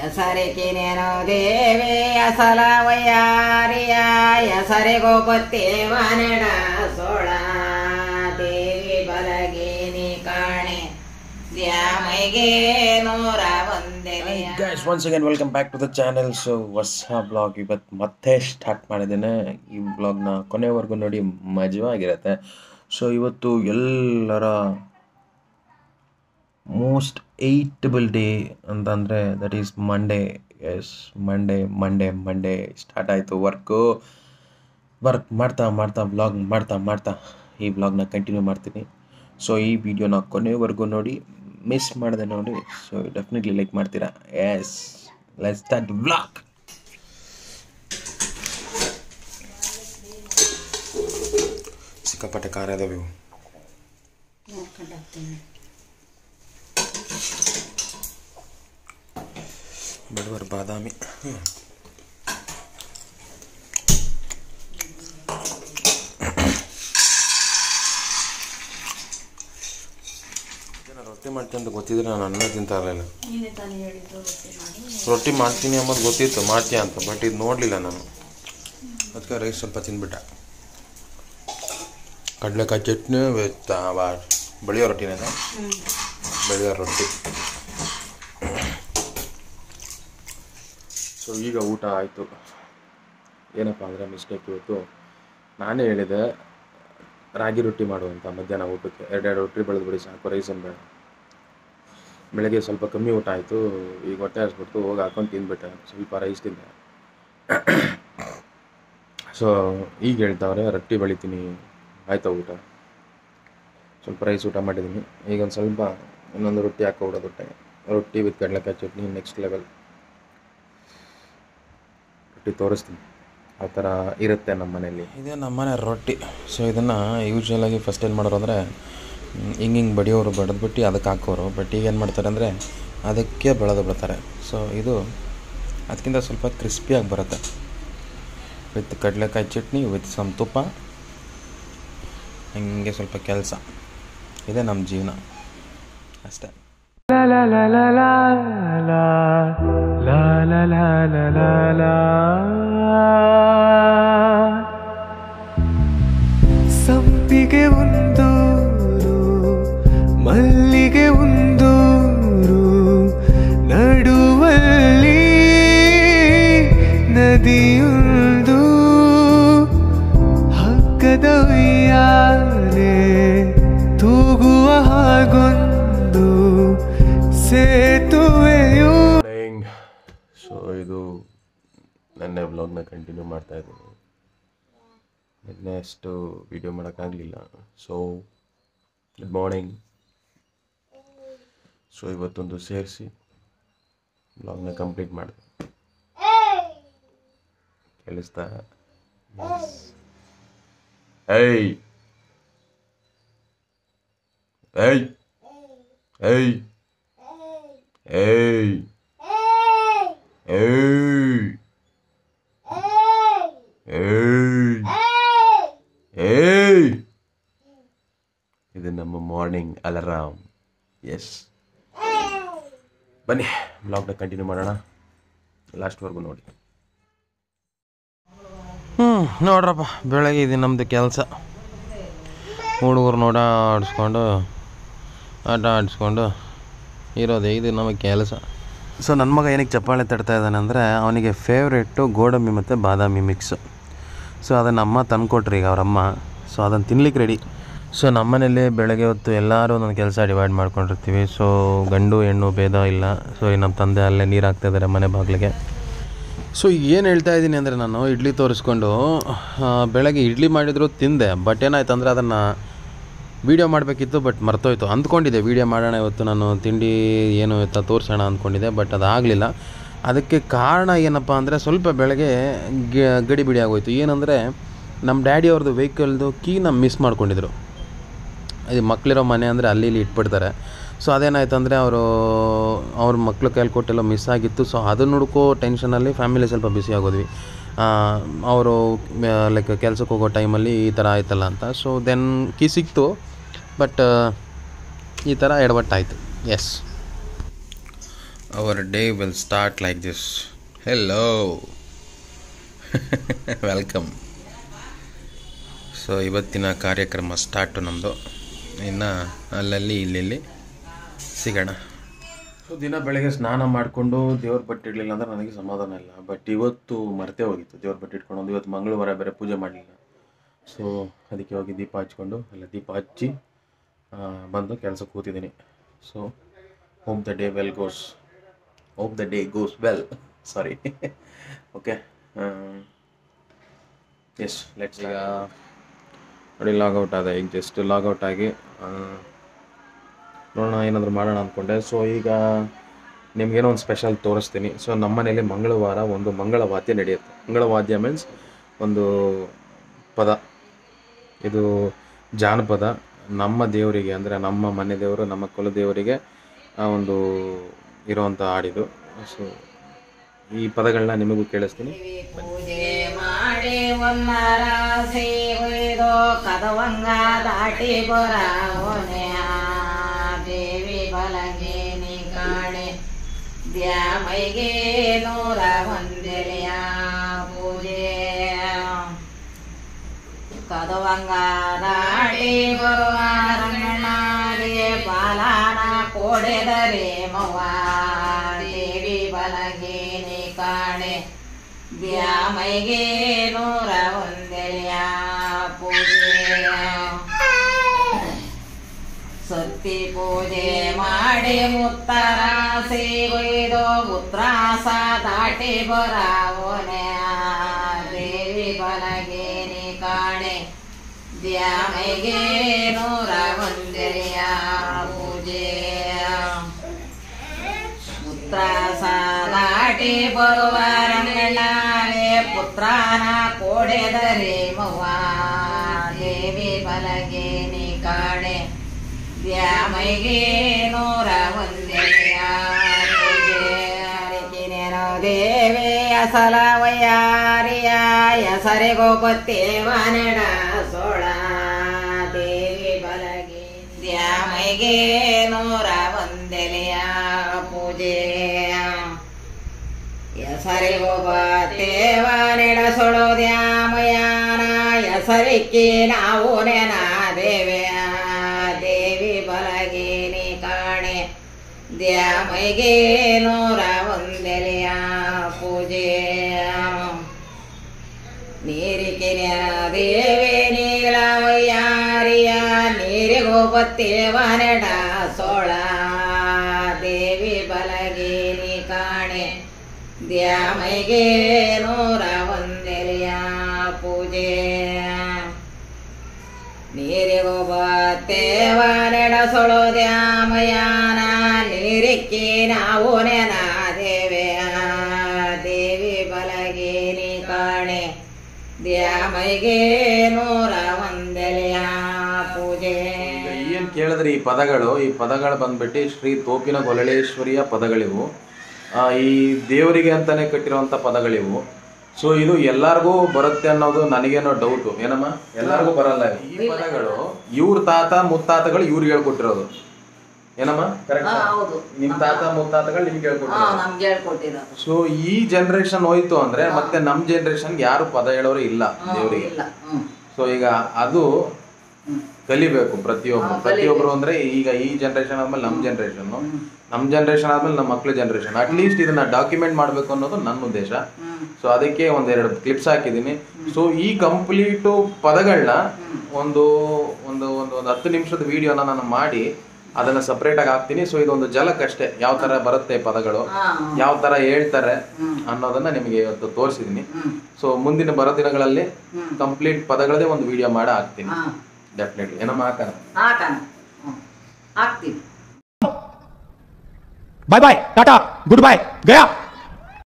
ಹೆಸರಿಗೆ ನೇನೋ ದೇವಿ ಅಸಲ ವಯ್ಯಾರಿಯ ಹೆಸರಿಗೋ ಗೊತ್ತೇವ ನಡ ಸೋಳ ದೇವಿ ಬಲಗೇನಿ ಕಾಣೆ ದ್ಯಾಮೈಗೆ ನೂರ ಒಂದೆಲೆ. Guys once again welcome back to the channel. So ಹೊಸ ಬ್ಲಾಗ್ ಇವತ್ತು ಮತ್ತೆ ಸ್ಟಾರ್ಟ್ ಮಾಡಿದ್ದೇನೆ. ಈ ಬ್ಲಾಗ್ನ ಕೊನೆವರೆಗೂ ನೋಡಿ, ಮಜವಾಗಿರುತ್ತೆ. ಸೊ ಇವತ್ತು ಎಲ್ಲರ ಮೋಸ್ಟ್ ಏಟಬಲ್ ಡೇ ಅಂತಂದರೆ that is Monday. Yes, Monday start ಆಯಿತು. ವರ್ಕ್ ಮಾಡ್ತಾ ಬ್ಲಾಗ್ ಮಾಡ್ತಾ ಈ ಬ್ಲಾಗ್ನ ಕಂಟಿನ್ಯೂ ಮಾಡ್ತೀನಿ. ಸೊ ಈ ವಿಡಿಯೋನ ಕೊನೆವರೆಗೂ ನೋಡಿ, ಮಿಸ್ ಮಾಡಿದೆ ನೋಡಿ. ಸೊ ಡೆಫಿನೆಟ್ಲಿ ಲೈಕ್ ಮಾಡ್ತೀರಾ. Yes, let's start the blog. ಸಿಕ್ಕಾಪಟ್ಟೆ ಖಾರ ಇದಾವೆ ಇವು. ಬಡವರ್ ಬಾದಾಮಿ. ರೊಟ್ಟಿ ಮಾಡ್ತೀನಿ ಅಂತ ಗೊತ್ತಿದ್ರೆ ನಾನು ಅನ್ನ ತಿಂತಾ ಇರಲಿಲ್ಲ. ರೊಟ್ಟಿ ಮಾಡ್ತೀನಿ ಅನ್ನೋದು ಗೊತ್ತಿತ್ತು, ಮಾಡ್ತೀಯ ಅಂತ. ಬಟ್ ಇದು ನೋಡಲಿಲ್ಲ ನಾನು, ಅದಕ್ಕೆ ರೈಸ್ ಸ್ವಲ್ಪ ತಿಂದ್ಬಿಟ್ಟೆ. ಕಡಲೆಕಾಯಿ ಚಟ್ನಿ ವಿತ್ ಬೆಳೆಯೋ ರೊಟ್ಟಿನೇ, ಬೆಳೆಯೋ ರೊಟ್ಟಿ. ಸೊ ಈಗ ಊಟ ಆಯಿತು. ಏನಪ್ಪ ಅಂದರೆ ಮಿಸ್ಟೇಕ್ ಇವತ್ತು ನಾನೇ ಹೇಳಿದೆ ರಾಗಿ ರೊಟ್ಟಿ ಮಾಡುವಂಥ ಮಧ್ಯಾಹ್ನ ಊಟಕ್ಕೆ. ಎರಡು ರೊಟ್ಟಿ ಬೆಳೆದ್ಬಿಡಿ ಸಾಕು, ರೈಸನ್ನು ಬೇಡ. ಬೆಳಗ್ಗೆ ಸ್ವಲ್ಪ ಕಮ್ಮಿ ಊಟ ಆಯಿತು, ಈಗ ಹೊಟ್ಟೆ ಹಸ್ಬಿಟ್ಟು ಹೋಗಿ ಹಾಕೊಂಡು ತಿಂದ್ಬಿಟ್ಟೆ. ಸ್ವಲ್ಪ ರೈಸ್ ತಿಂದೆ. ಸೊ ಈಗ ಹೇಳ್ತಾವ್ರೆ ರೊಟ್ಟಿ ಬೆಳಿತೀನಿ. ಆಯಿತಾ ಊಟ? ಸ್ವಲ್ಪ ರೈಸ್ ಊಟ ಮಾಡಿದ್ದೀನಿ. ಈಗ ಒಂದು ಸ್ವಲ್ಪ ಇನ್ನೊಂದು ರೊಟ್ಟಿ ಹಾಕೋಬಿಡೋದು. ರೊಟ್ಟಿ ವಿತ್ ಕಡಲೆಕಾಯಿ ಚಟ್ನಿ ನೆಕ್ಸ್ಟ್ ಲೆವೆಲ್. ರೊಟ್ಟಿ ತೋರಿಸ್ತೀನಿ ಆ ಥರ ಇರುತ್ತೆ ನಮ್ಮ ಮನೇಲಿ. ಇದೇ ನಮ್ಮ ಮನೆ ರೊಟ್ಟಿ. ಸೊ ಇದನ್ನು ಯೂಶ್ವಲಾಗಿ ಫಸ್ಟ್ ಏನು ಮಾಡೋರು ಅಂದರೆ ಹಿಂಗೆ ಬಡಿಯೋರು, ಬಡಿದ್ಬಿಟ್ಟು ಅದಕ್ಕೆ ಹಾಕೋರು. ಬಟ್ ಈಗ ಏನು ಮಾಡ್ತಾರೆ ಅಂದರೆ ಅದಕ್ಕೆ ಬೆಳೆದು ಬಿಡ್ತಾರೆ. ಸೊ ಇದು ಅದಕ್ಕಿಂತ ಸ್ವಲ್ಪ ಕ್ರಿಸ್ಪಿಯಾಗಿ ಬರುತ್ತೆ. ವಿತ್ ಕಡಲೆಕಾಯಿ ಚಟ್ನಿ ವಿತ್ ಸಮ್ ತುಪ್ಪ, ಹಂಗೆ ಸ್ವಲ್ಪ ಕೆಲಸ. ಇದೇ ನಮ್ಮ ಜೀವನ ಅಷ್ಟೇ. ಸಂಪಿಗೆ ಒಂದೂರು, ಮಲ್ಲಿಗೆ ಒಂದೂರು, ನಡುವಲ್ಲಿ ನದಿಯೊಂದು, ಹಗ್ಗದ ಉಯ್ಯಾಲೆ ತೂಗುವ ಹಾಗೊಂದು ಸೇತುವೆಯು. ಸೊ ಇದು ನೆನ್ನೆ ಬ್ಲಾಗ್ನ ಕಂಟಿನ್ಯೂ ಮಾಡ್ತಾಯಿದ್ದೀನಿ. ನಿನ್ನೆ ಅಷ್ಟು ವಿಡಿಯೋ ಮಾಡೋಕ್ಕಾಗಲಿಲ್ಲ. So good morning. ಸೊ ಇವತ್ತೊಂದು ಸೇರಿಸಿ ಬ್ಲಾಗ್ನ ಕಂಪ್ಲೀಟ್ ಮಾಡಿದೆ. ಕೇಳಿಸ್ತಾ? ಏಯ್ ಏಯ್ ಏಯ್ ಏಯ್ ಏಯ್ ಏಯ್ ಏಯ್ ಇದು ನಮ್ಮ ಮಾರ್ನಿಂಗ್ ಅಲಾರಾಮ್. ಎಸ್, ಬನ್ನಿ ಬ್ಲಾಗ್ನ ಕಂಟಿನ್ಯೂ ಮಾಡೋಣ. ಲಾಸ್ಟ್ವರೆಗೂ ನೋಡಿ. ನೋಡ್ರಪ್ಪ, ಬೆಳಗ್ಗೆ ಇದು ನಮ್ಮದು ಕೆಲಸ. ಹುಡುಗರು ಆಟ ಆಡಿಸ್ಕೊಂಡು ಇರೋದೇ ಇದು ನಮಗೆ ಕೆಲಸ. ಸೊ ನನ್ನ ಮಗ ಏನಕ್ಕೆ ಚಪ್ಪಾಳೆ ತಡ್ತಾ ಇದ್ದಾನೆ ಅಂದರೆ ಅವನಿಗೆ ಫೇವ್ರೇಟು ಗೋಡಂಬಿ ಮತ್ತು ಬಾದಾಮಿ ಮಿಕ್ಸು. ಸೊ ಅದನ್ನು ಅಮ್ಮ ತಂದುಕೊಟ್ರಿ ಈಗ ಅವರಮ್ಮ. ಸೊ ಅದನ್ನು ತಿನ್ಲಿಕ್ಕೆ ರೆಡಿ. ಸೊ ನಮ್ಮನೇಲಿ ಬೆಳಗ್ಗೆ ಹೊತ್ತು ಎಲ್ಲರೂ ಒಂದೊಂದು ಕೆಲಸ ಡಿವೈಡ್ ಮಾಡ್ಕೊಂಡಿರ್ತೀವಿ. ಸೊ ಗಂಡು ಹೆಣ್ಣು ಭೇದ ಇಲ್ಲ. ಸೊ ನಮ್ಮ ತಂದೆ ಅಲ್ಲೇ ನೀರು ಹಾಕ್ತಾಯಿದ್ದಾರೆ ಮನೆ ಬಾಗಿಲಿಗೆ. ಸೊ ಏನು ಹೇಳ್ತಾ ಇದ್ದೀನಿ ಅಂದರೆ, ನಾನು ಇಡ್ಲಿ ತೋರಿಸ್ಕೊಂಡು ಬೆಳಗ್ಗೆ ಇಡ್ಲಿ ಮಾಡಿದ್ರು ತಿಂದೆ. ಬಟ್ ಏನಾಯ್ತು ಅಂದರೆ ಅದನ್ನು ವೀಡಿಯೋ ಮಾಡಬೇಕಿತ್ತು, ಬಟ್ ಮರ್ತೋಯ್ತು. ಅಂದ್ಕೊಂಡಿದ್ದೆ ವೀಡಿಯೋ ಮಾಡೋಣ ಇವತ್ತು, ನಾನು ತಿಂಡಿ ಏನು ಇತ್ತ ತೋರಿಸೋಣ ಅಂದ್ಕೊಂಡಿದ್ದೆ. ಬಟ್ ಅದಾಗಲಿಲ್ಲ. ಅದಕ್ಕೆ ಕಾರಣ ಏನಪ್ಪ ಅಂದರೆ ಸ್ವಲ್ಪ ಬೆಳಗ್ಗೆ ಗಡಿಬಿಡಿ ಆಗೋಯ್ತು. ಏನಂದರೆ ನಮ್ಮ ಡ್ಯಾಡಿ ಅವ್ರದ್ದು ವೆಹಿಕಲ್ದು ಕೀನ ಮಿಸ್ ಮಾಡ್ಕೊಂಡಿದ್ರು. ಇದು ಮಕ್ಕಳಿರೋ ಮನೆ ಅಂದರೆ ಅಲ್ಲಿ ಇಲ್ಲಿ ಇಟ್ಬಿಡ್ತಾರೆ. ಸೊ ಅದೇನಾಯ್ತು ಅಂದರೆ ಅವ್ರ ಮಕ್ಳು ಕೈಯಲ್ಲಿ ಕೊಟ್ಟೆಲ್ಲ ಮಿಸ್ ಆಗಿತ್ತು. ಸೊ ಅದನ್ನು ಹುಡುಕೋ ಟೆನ್ಷನಲ್ಲಿ ಫ್ಯಾಮಿಲಿ ಸ್ವಲ್ಪ ಬಿಸಿ ಆಗೋದ್ವಿ. ಅವರು ಲೈಕ್ ಕೆಲ್ಸಕ್ಕೆ ಹೋಗೋ ಟೈಮಲ್ಲಿ ಈ ಥರ ಆಯ್ತಲ್ಲ ಅಂತ. ಸೊ ದೆನ್ ಕೀ ಸಿಕ್ತು, ಬಟ್ ಈ ಥರ ಎಡವಟ್ಟಾಯಿತು. Yes, our day will start like this. Hello. Welcome. So ಇವತ್ತಿನ ಕಾರ್ಯಕ್ರಮ ಸ್ಟಾರ್ಟು ನಮ್ಮದು. ಇನ್ನು ಅಲ್ಲಲ್ಲಿ ಇಲ್ಲಿ ಸಿಗೋಣ. ಸೊ ದಿನ ಬೆಳಗ್ಗೆ ಸ್ನಾನ ಮಾಡಿಕೊಂಡು ದೇವ್ರ ಬಟ್ಟೆ ಇಡಲಿಲ್ಲ ಅಂದರೆ ನನಗೆ ಸಮಾಧಾನ ಇಲ್ಲ. ಬಟ್ ಇವತ್ತು ಮರೆತೇ ಹೋಗಿತ್ತು ದೇವ್ರ ಬಟ್ಟೆ ಇಟ್ಕೊಂಡು. ಇವತ್ತು ಮಂಗಳವಾರ ಬೇರೆ ಪೂಜೆ ಮಾಡಲಿಲ್ಲ. ಸೊ ಅದಕ್ಕೆ ಹೋಗಿ ದೀಪ ಹಚ್ಕೊಂಡು ದೀಪ ಹಚ್ಚಿ ಬಂದು ಕೆಲಸಕ್ಕೆ ಕೂತಿದ್ದೀನಿ. So hope the day goes well sorry. Okay, yes let's. ಈಗ ನೋಡಿ ಲಾಗೌಟ್ ಆದ. ಈಗ ಜಸ್ಟ್ ಲಾಗೌಟ್ ಆಗಿ ನೋಡೋಣ ಏನಾದರೂ ಮಾಡೋಣ ಅಂದ್ಕೊಂಡೆ. ಸೊ ಈಗ ನಿಮಗೇನೋ ಒಂದು ಸ್ಪೆಷಲ್ ತೋರಿಸ್ತೀನಿ. ಸೊ ನಮ್ಮ ಮನೇಲಿ ಮಂಗಳವಾರ ಒಂದು ಮಂಗಳವಾದ್ಯ ನಡೆಯುತ್ತೆ. ಮಂಗಳವಾದ್ಯ ಮೀನ್ಸ್ ಒಂದು ಪದ, ಇದು ಜಾನಪದ. ನಮ್ಮ ದೇವರಿಗೆ ಅಂದರೆ ನಮ್ಮ ಮನೆ ದೇವರು, ನಮ್ಮ ಕುಲದೇವರಿಗೆ ಒಂದು ಇರುವಂಥ ಹಾಡಿದು. ಸೊ ಈ ಪದಗಳನ್ನ ನಿಮಗೂ ಕೇಳಿಸ್ತೀನಿ. ಪೂಜೆ ಮಾಡಿ ಒಮ್ಮರ ಸೇವೆದೋ ಕದವಂಗ ದಾಟಿ ಬರವನೆ ದೇವಿ ಬಲಗೆ ನೀ ಕಾಣೆ ದ್ಯಾಮೈಗೆ 101 ಪೂಜೆ ಕದವಂಗ ದಾಟಿ ಬರುವ ರಂಗನಾಗೆ ಬಾಲಾನ ಕೊಡೆದರೆ ಮವ್ವ ದೇವಿ ಬಲಗೆ ನೀ ಕಾಣೆ ದ್ಯಾಮೈಗೆ 101 ಪೂಜೆ ಸತ್ತಿ ಪೂಜೆ ಮಾಡಿ ಮುತ್ತರ ಸೇವೆದೋ ಉತ್ರಾಸ ದಾಟಿ ಬರವನೆ ದೇವಿ ಬಲಗೆ ನೀ ಕಾಣೆ ದ್ಯಾಮೈಗೆ 101 ಪೂಜೆ ಉತ್ರಾಸ ದಾಟಿ ಬರುವ ರಂಗನಾಗೆ ಪುತ್ರಾನ ಕೊಡೆದರೆ ಮವ್ವ ದೇವಿ ಬಲಗೆ ನೀ ಕಾಣೆ ದ್ಯಾಮೈಗೆ 101 ಪೂಜೆ ಅರಿಕಿನೇನೋ ದೇವಿ ಅಸಲ ವಯ್ಯಾರಿಯ ಹೆಸರೆ ಗೋಪತ್ತೇವನಡ ಸೋಳ ದೇವಿ ಬಲಗೆ ದ್ಯಾಮೈಗೆ 101 ಪೂಜೆ ಹೆಸರಿ ಗೋಪತ್ತೇವನಡ ಸೊಳೋ ದ್ಯಾಮಯಾನ ಹೆಸರಿಕ್ಕಿ ನಾವು ನೆನ ದೇವಿಯ ದೇವಿ ಬಲಗೆ ನೀ ಕಾಣೆ ದ್ಯಾಮೈಗೆ 101 ಪೂಜೆ ನೀರಿಕಿನ ದೇವಿ ನೀಲವಯ್ಯಾರಿಯ ನೀರಿ ಗೋಪತ್ತೇವನಡ ಸೋಳ ದೇವಿ ಬಲಗೆ ನೀ ಕಾಣೆ ದ್ಯಾಮೈಗೆ 101 ಪೂಜೆ ನೀರಿ ಗೋಪತ್ತೇವನಡ ಸೊಳೋ ದ್ಯಾಮಯಾನ ನೀರಿಕ್ಕಿ ನಾವು ನೆನ ದೇವಿಯ ದೇವಿ ಬಲಗೆ ನೀ ಕಾಣೆ ದ್ಯಾಮೈಗೆ 101 ಪೂಜೆ. ಏನು ಕೇಳಿದ್ರೆ ಈ ಪದಗಳು ಬಂದ್ಬಿಟ್ಟು ಶ್ರೀ ತೋಪಿನ ಗೊಲಳೇಶ್ವರಿಯ ಪದಗಳಿವು. ಈ ದೇವರಿಗೆ ಅಂತಾನೆ ಕಟ್ಟಿರುವಂಥ ಪದಗಳಿವು. ಸೊ ಇದು ಎಲ್ಲರಿಗೂ ಬರುತ್ತೆ ಅನ್ನೋದು ನನಗೇನೋ ಡೌಟು. ಏನಮ್ಮ, ಎಲ್ಲರಿಗೂ ಬರಲ್ಲ ಈ ಪದಗಳು. ಇವ್ರ ತಾತ ಮುತ್ತಾತಗಳು ಇವ್ರಿಗೆ ಹೇಳ್ಕೊಟ್ಟಿರೋದು. ಏನಮ್ಮ, ಕರೆಕ್ಟ್? ನಿಮ್ ತಾತ ಮುತ್ತಾತಗಳು ನಿಮ್ಗೆ ಹೇಳ್ಕೊಟ್ಟಿರೋದು. ಸೊ ಈ ಜನರೇಷನ್ ಹೋಯ್ತು ಅಂದ್ರೆ ಮತ್ತೆ ನಮ್ ಜನರೇಷನ್ ಯಾರು ಪದ ಹೇಳೋರು ಇಲ್ಲ ದೇವರಿಗೆ. ಸೊ ಈಗ ಅದು ಕಲಿಬೇಕು ಪ್ರತಿಯೊಬ್ರು ಅಂದ್ರೆ ಈಗ ಈ ಜನರೇಷನ್ ಆದ್ಮೇಲೆ ನಮ್ಮ ಜನರೇಷನ್ ಆದ್ಮೇಲೆ ನಮ್ಮ ಮಕ್ಳ ಜನರೇಷನ್ ಅಟ್ಲೀಸ್ಟ್ ಇದನ್ನ ಡಾಕ್ಯುಮೆಂಟ್ ಮಾಡ್ಬೇಕು ಅನ್ನೋದು ನನ್ನ ಉದ್ದೇಶ. ಸೊ ಅದಕ್ಕೆ 1-2 ಕ್ಲಿಪ್ಸ್ ಹಾಕಿದ್ದೀನಿ. ಸೊ ಈ ಕಂಪ್ಲೀಟು ಪದಗಳನ್ನ ಒಂದು 10 ನಿಮಿಷದ ವಿಡಿಯೋನ ನಾನು ಮಾಡಿ ಅದನ್ನ ಸಪ್ರೇಟ್ ಆಗಿ ಹಾಕ್ತೀನಿ. ಸೊ ಇದೊಂದು ಜಲಕ್ಕಷ್ಟೇ ಯಾವ ತರ ಬರುತ್ತೆ ಪದಗಳು, ಯಾವ ತರ ಹೇಳ್ತಾರೆ ಅನ್ನೋದನ್ನ ನಿಮಗೆ ಇವತ್ತು ತೋರಿಸಿದೀನಿ. ಸೊ ಮುಂದಿನ ಬರೋ ದಿನಗಳಲ್ಲಿ ಕಂಪ್ಲೀಟ್ ಪದಗಳದೇ ಒಂದು ವಿಡಿಯೋ ಮಾಡಿ ಹಾಕ್ತೀನಿ ಡೆಫಿನೆಟ್ಲಿ. ಏನಮ್ಮ, ಹಾಕ್ತೀನಿ. ಬಾಯ್ ಬಾಯ್, ಟಾಟಾ, ಗುಡ್ ಬಾಯ್, ಗಯಾ.